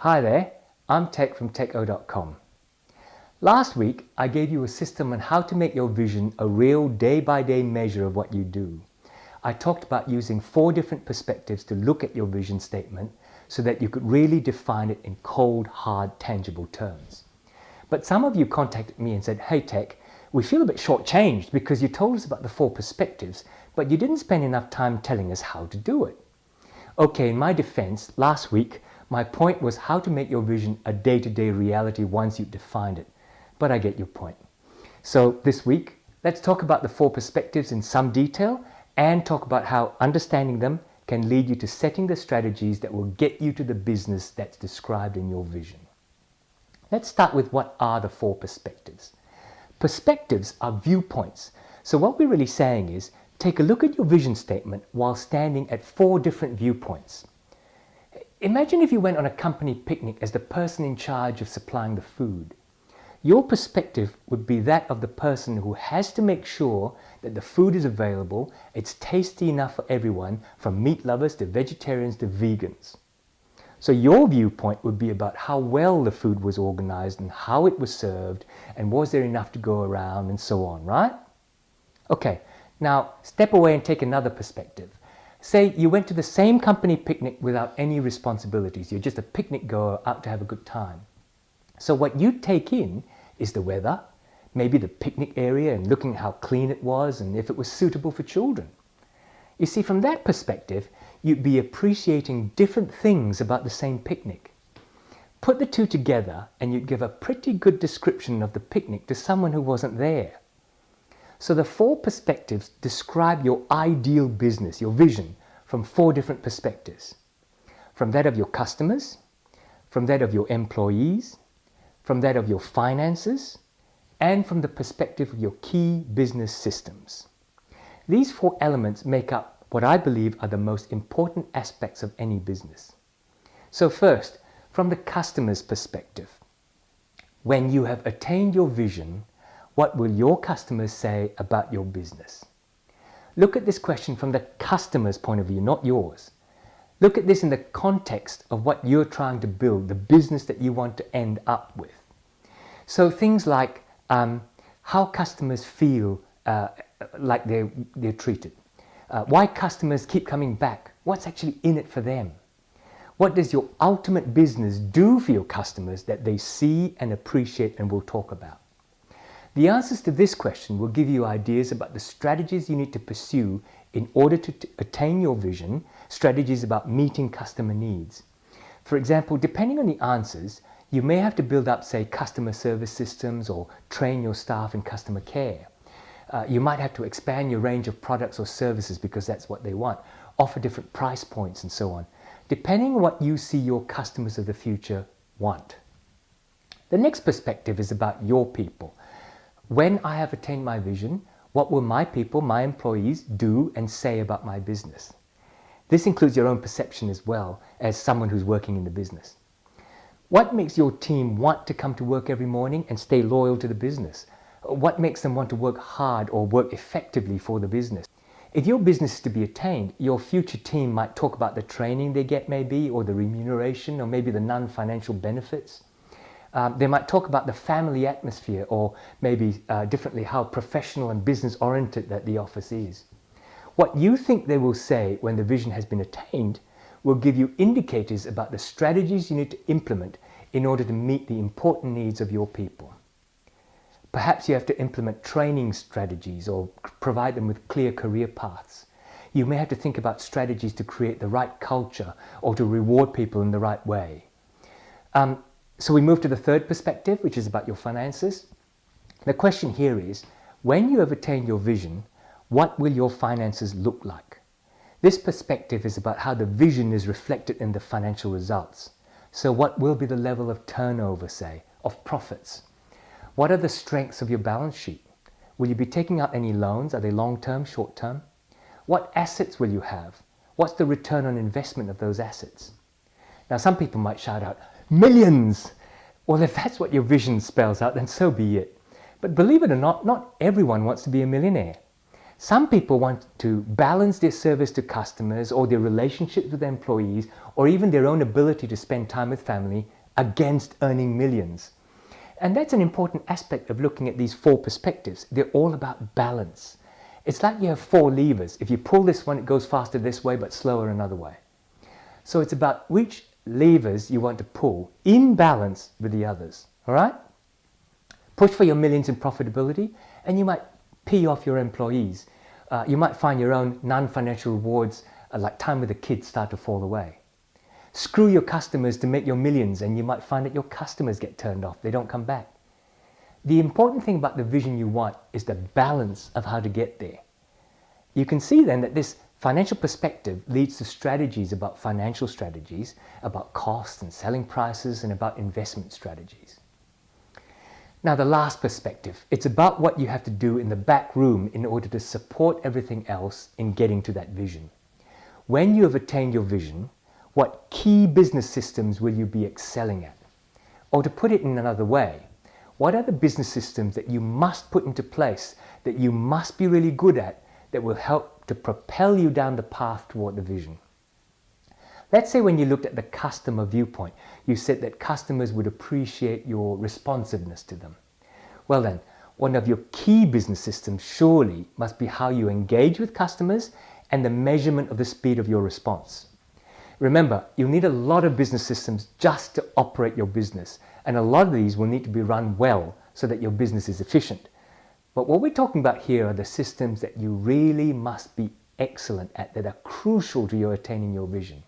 Hi there, I'm Tech from TechO.com. Last week, I gave you a system on how to make your vision a real day-by-day measure of what you do. I talked about using 4 different perspectives to look at your vision statement so that you could really define it in cold, hard, tangible terms. But some of you contacted me and said, "Hey Tech, we feel a bit shortchanged because you told us about the 4 perspectives, but you didn't spend enough time telling us how to do it." Okay, in my defense, last week, my point was how to make your vision a day-to-day reality once you've defined it. But I get your point. So this week, let's talk about the 4 perspectives in some detail and talk about how understanding them can lead you to setting the strategies that will get you to the business that's described in your vision. Let's start with what are the 4 perspectives. Perspectives are viewpoints. So what we're really saying is, take a look at your vision statement while standing at 4 different viewpoints. Imagine if you went on a company picnic as the person in charge of supplying the food. Your perspective would be that of the person who has to make sure that the food is available, it's tasty enough for everyone, from meat lovers to vegetarians to vegans. So your viewpoint would be about how well the food was organized and how it was served and was there enough to go around and so on, right? Okay, now step away and take another perspective. Say you went to the same company picnic without any responsibilities. You're just a picnic goer out to have a good time. So what you take in is the weather, maybe the picnic area and looking at how clean it was and if it was suitable for children. You see, from that perspective, you'd be appreciating different things about the same picnic. Put the 2 together and you'd give a pretty good description of the picnic to someone who wasn't there. So the 4 perspectives describe your ideal business, your vision, from 4 different perspectives. From that of your customers, from that of your employees, from that of your finances, and from the perspective of your key business systems. These 4 elements make up what I believe are the most important aspects of any business. So first, from the customer's perspective. When you have attained your vision, what will your customers say about your business? Look at this question from the customer's point of view, not yours. Look at this in the context of what you're trying to build, the business that you want to end up with. So things like how customers feel like they're treated. Why customers keep coming back. What's actually in it for them? What does your ultimate business do for your customers that they see and appreciate and will talk about? The answers to this question will give you ideas about the strategies you need to pursue in order to attain your vision, strategies about meeting customer needs. For example, depending on the answers, you may have to build up, say, customer service systems or train your staff in customer care. You might have to expand your range of products or services because that's what they want, offer different price points and so on, depending on what you see your customers of the future want. The next perspective is about your people. When I have attained my vision, what will my people, my employees, do and say about my business? This includes your own perception as well as someone who's working in the business. What makes your team want to come to work every morning and stay loyal to the business? What makes them want to work hard or work effectively for the business? If your business is to be attained, your future team might talk about the training they get maybe, or the remuneration, or maybe the non-financial benefits. They might talk about the family atmosphere, or maybe differently how professional and business oriented that the office is. What you think they will say when the vision has been attained will give you indicators about the strategies you need to implement in order to meet the important needs of your people. Perhaps you have to implement training strategies or provide them with clear career paths. You may have to think about strategies to create the right culture or to reward people in the right way. So we move to the 3rd perspective, which is about your finances. The question here is, when you have attained your vision, what will your finances look like? This perspective is about how the vision is reflected in the financial results. So what will be the level of turnover, say, of profits? What are the strengths of your balance sheet? Will you be taking out any loans? Are they long-term, short-term? What assets will you have? What's the return on investment of those assets? Now, some people might shout out, millions! Well, if that's what your vision spells out, then so be it. But believe it or not everyone wants to be a millionaire. Some people want to balance their service to customers or their relationships with employees or even their own ability to spend time with family against earning millions. And that's an important aspect of looking at these 4 perspectives. They're all about balance. It's like you have 4 levers. If you pull this one, it goes faster this way but slower another way. So it's about which levers you want to pull in balance with the others. All right? Push for your millions in profitability, and you might pee off your employees. You might find your own non-financial rewards like time with the kids start to fall away. Screw your customers to make your millions, and you might find that your customers get turned off. They don't come back. The important thing about the vision you want is the balance of how to get there. You can see then that this financial perspective leads to strategies about financial strategies, about costs and selling prices, and about investment strategies. Now, the last perspective, it's about what you have to do in the back room in order to support everything else in getting to that vision. When you have attained your vision, what key business systems will you be excelling at? Or to put it in another way, what are the business systems that you must put into place, that you must be really good at, that will help to propel you down the path toward the vision? Let's say when you looked at the customer viewpoint, you said that customers would appreciate your responsiveness to them. Well then, one of your key business systems surely must be how you engage with customers and the measurement of the speed of your response. Remember, you'll need a lot of business systems just to operate your business, and a lot of these will need to be run well so that your business is efficient. But what we're talking about here are the systems that you really must be excellent at, that are crucial to your attaining your vision.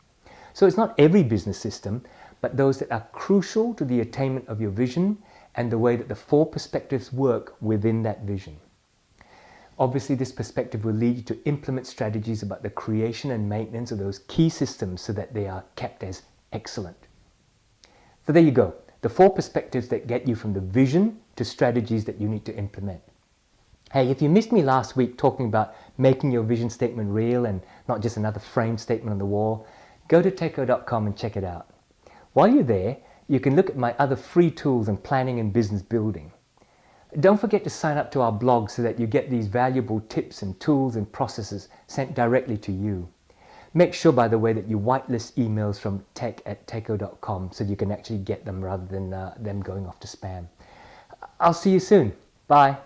So it's not every business system, but those that are crucial to the attainment of your vision and the way that the 4 perspectives work within that vision. Obviously, this perspective will lead you to implement strategies about the creation and maintenance of those key systems so that they are kept as excellent. So there you go, the 4 perspectives that get you from the vision to strategies that you need to implement. Hey, if you missed me last week talking about making your vision statement real and not just another framed statement on the wall, go to techo.com and check it out. While you're there, you can look at my other free tools in planning and business building. Don't forget to sign up to our blog so that you get these valuable tips and tools and processes sent directly to you. Make sure, by the way, that you whitelist emails from tech@techo.com so you can actually get them rather than them going off to spam. I'll see you soon. Bye.